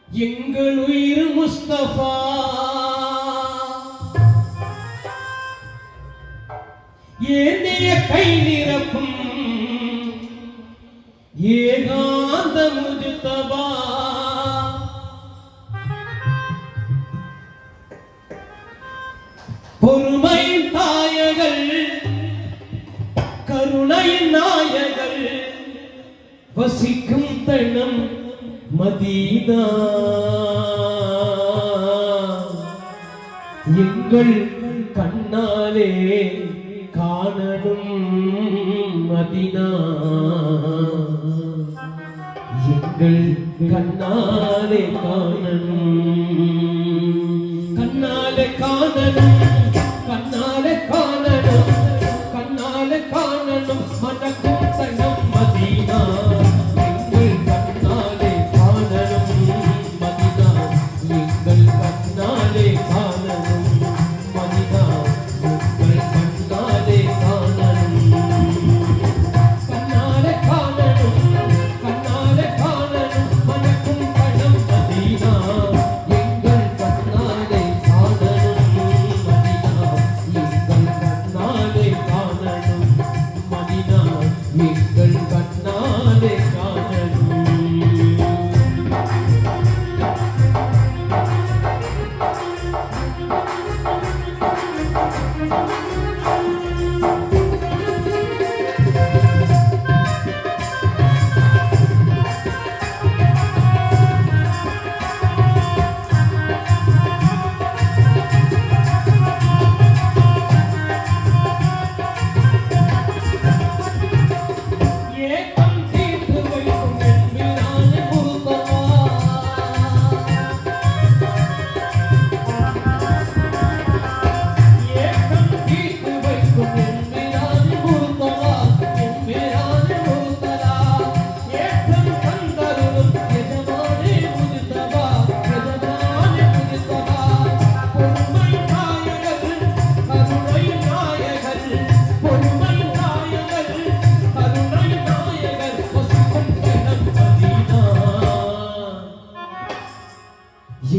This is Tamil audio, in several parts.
எங்கள் உயிர் முஸ்தபா ஏந்திய கை நிரப்பும் ஏகாந்த முஜ்தபா பொறுமையின் தாயகள் கருணையின் நாயகள் வசிக்கும் தனம் மதீனா எங்கள் கண்ணாலே காணணும் மதீனா எங்கள் கண்ணாலே காணணும் கண்ணாலே காணணும் கண்ணாலே காணணும் கண்ணாலே காணணும் மனக்கும் தனம் மதீனா எங்கள் கண்ணாலே காணணும் மதீனா எங்கள் கண்ணாலே காணணும் மதீனா எங்கள் கண்ணாலே காணணும் கண்ணாலே காணணும் கண்ணாலே காணணும் கண்ணாலே காணணும் மனக்கும் தனம் மதீனா எங்கள் கண்ணாலே காணணும் மதீனா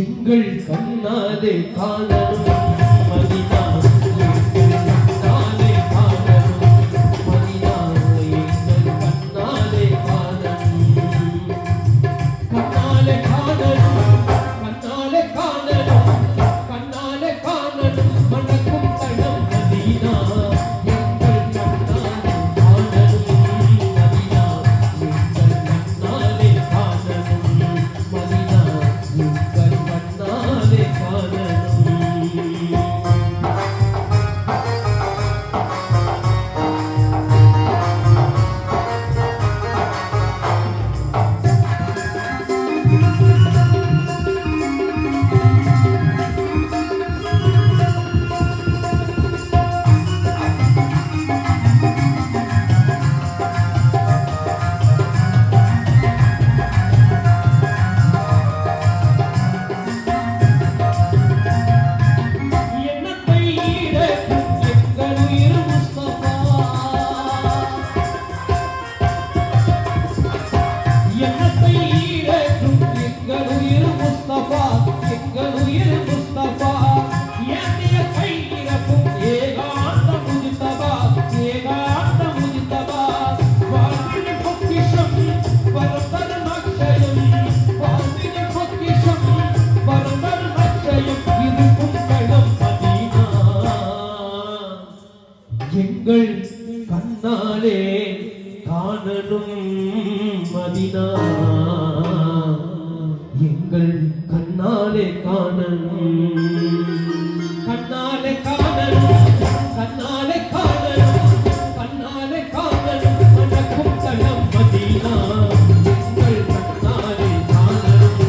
எங்கள் கண்ணாலே காணணும் மதீனா எங்கள் கண்ணாலே காணணும் மதீனா எங்கள் கண்ணாலே காணணும் கண்ணாலே காணணும் கண்ணாலே காணணும் கண்ணாலே காணணும் மனக்கும் தனம் மதீனா எங்கள் கண்ணாலே காணணும்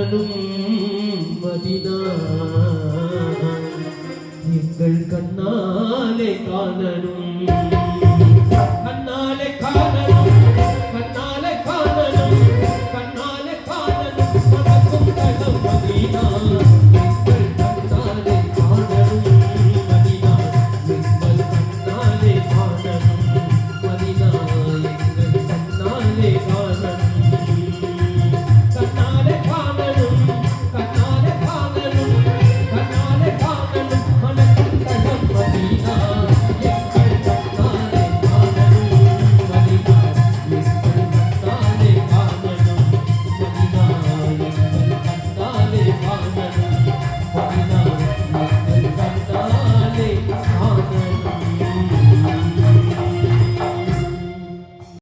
காணணும் மதினா எங்கள் கண்ணாலே காணணும்